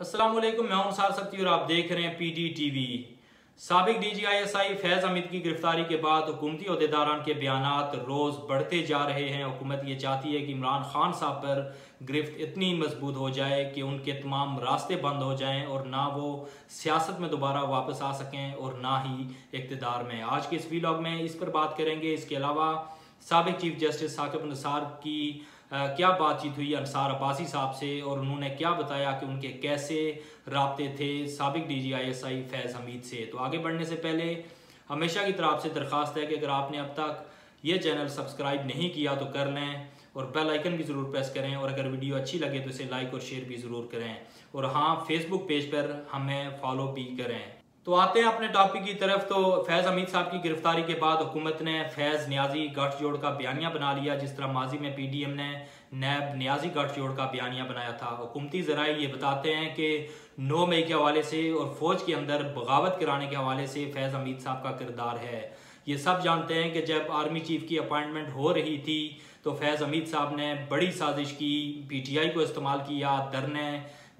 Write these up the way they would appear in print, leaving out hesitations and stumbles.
अस्सलाम वालेकुम, मैं हूं सार सकती और आप देख रहे हैं PDTV। साबिक DGISI फैज़ हमीद की गिरफ्तारी के बाद हुकूमती अहदेदारान के बयानात रोज़ बढ़ते जा रहे हैं। हुकूमत ये चाहती है कि इमरान खान साहब पर गिरफ्त इतनी मजबूत हो जाए कि उनके तमाम रास्ते बंद हो जाएं और ना वो सियासत में दोबारा वापस आ सकें और ना ही इक़्तिदार में। आज के इस व्लॉग में इस पर बात करेंगे। इसके अलावा साबिक चीफ जस्टिस साकिब निसार की क्या बातचीत हुई अंसार अब्बासी साहब से और उन्होंने क्या बताया कि उनके कैसे राब्ते थे साबिक DGISI फैज़ हमीद से। तो आगे बढ़ने से पहले हमेशा की तरह आपसे दरख्वास्त है कि अगर आपने अब तक ये चैनल सब्सक्राइब नहीं किया तो कर लें और बेल आइकन भी ज़रूर प्रेस करें, और अगर वीडियो अच्छी लगे तो इसे लाइक और शेयर भी ज़रूर करें, और हाँ, फेसबुक पेज पर हमें फॉलो भी करें। तो आते हैं अपने टॉपिक की तरफ। तो फैज़ हमीद साहब की गिरफ्तारी के बाद हुकूमत ने फैज़ नियाजी गठजोड़ का बयानिया बना लिया, जिस तरह माजी में PDM ने नैब नियाजी गठजोड़ का बयानिया बनाया था। हुकूमती ज़राए ये बताते हैं कि 9 मई के हवाले से और फौज के अंदर बगावत कराने के हवाले से फैज़ हमीद साहब का किरदार है। ये सब जानते हैं कि जब आर्मी चीफ की अपॉइंटमेंट हो रही थी तो फैज़ हमीद साहब ने बड़ी साजिश की, PTI को इस्तेमाल किया, धरने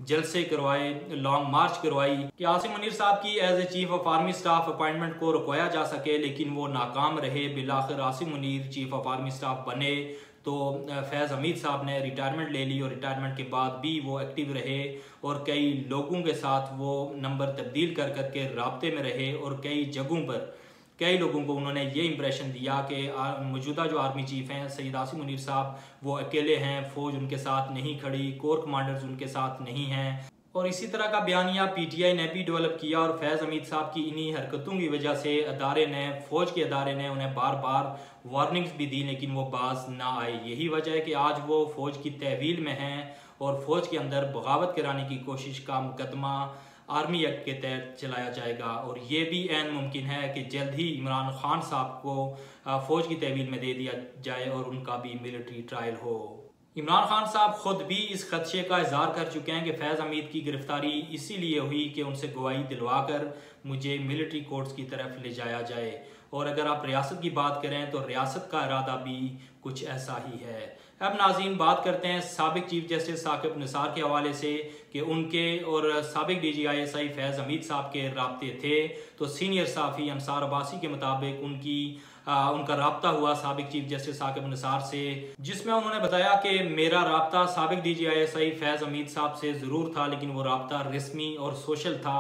जलसे करवाए, लॉन्ग मार्च करवाई कि आसिम मुनीर साहब की as a chief of army staff appointment को रुकवाया जा सके, लेकिन वो नाकाम रहे। बिलाखिर Asim Munir chief of army staff बने तो फैज़ हमीद साहब ने रिटायरमेंट ले ली और रिटायरमेंट के बाद भी वो एक्टिव रहे और कई लोगों के साथ वो नंबर तब्दील कर करके राब्ते में रहे और कई जगहों पर कई लोगों को उन्होंने ये इंप्रेशन दिया कि मौजूदा जो आर्मी चीफ हैं सैयद आसिम मुनीर साहब वो अकेले हैं, फौज उनके साथ नहीं खड़ी, कोर कमांडर्स उनके साथ नहीं हैं। और इसी तरह का बयानिया PTI ने भी डेवलप किया और फैज़ हमीद साहब की इन्हीं हरकतों की वजह से अदारे ने, फौज के अदारे ने उन्हें बार बार वार्निंग्स भी दी, लेकिन वो बाज ना आए। यही वजह है कि आज वो फौज की तहवील में हैं और फौज के अंदर बगावत कराने की कोशिश का मुकदमा आर्मी एक्ट के तहत चलाया जाएगा। और ये भी ऐन मुमकिन है कि जल्द ही इमरान खान साहब को फौज की तहवील में दे दिया जाए और उनका भी मिलिट्री ट्रायल हो। इमरान खान साहब खुद भी इस खदशे का इजहार कर चुके हैं कि फैज़ हमीद की गिरफ्तारी इसीलिए हुई कि उनसे गवाही दिलवा कर मुझे मिलिट्री कोर्ट्स की तरफ ले जाया जाए। और अगर आप रियासत की बात करें तो रियासत का इरादा भी कुछ ऐसा ही है। अब नाज़रीन, बात करते हैं साबिक चीफ जस्टिस साकिब निसार के हवाले से कि उनके और साबिक DGISI फैज़ हमीद साहब के राब्ते थे। तो सीनियर साफ़ी अंसार अब्बासी के मुताबिक उनका राब्ता हुआ साबिक चीफ जस्टिस साकिब निसार से, जिसमें उन्होंने बताया कि मेरा राब्ता साबिक DGISI फैज़ हमीद साहब से ज़रूर था, लेकिन वो राब्ता रस्मी और सोशल था।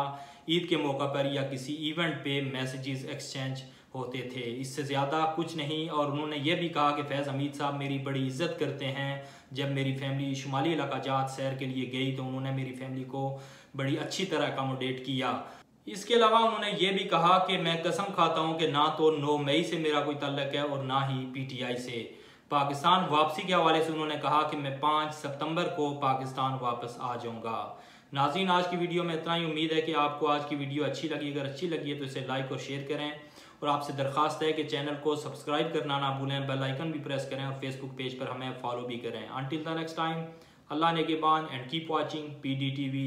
ईद के मौका पर या किसी इवेंट पे मैसेजेस एक्सचेंज होते थे, इससे ज़्यादा कुछ नहीं। और उन्होंने ये भी कहा कि फैज़ हमीद साहब मेरी बड़ी इज्जत करते हैं। जब मेरी फैमिली शुमाली इलाका जात सैर के लिए गई तो उन्होंने मेरी फैमिली को बड़ी अच्छी तरह अकोमोडेट किया। इसके अलावा उन्होंने ये भी कहा कि मैं कसम खाता हूँ कि ना तो 9 मई से मेरा कोई ताल्लुक है और ना ही PTI से। पाकिस्तान वापसी के हवाले से उन्होंने कहा कि मैं 5 सितंबर को पाकिस्तान वापस आ जाऊँगा। नाज़रीन, आज की वीडियो में इतना ही। उम्मीद है कि आपको आज की वीडियो अच्छी लगी। अगर अच्छी लगी है तो इसे लाइक और शेयर करें, और आपसे दरख्वास्त है कि चैनल को सब्सक्राइब करना ना भूलें, बेल आइकन भी प्रेस करें और फेसबुक पेज पर हमें फॉलो भी करें। अंटिल द नेक्स्ट टाइम, अल्लाह नेगेबान एंड कीप वॉचिंग PDTV।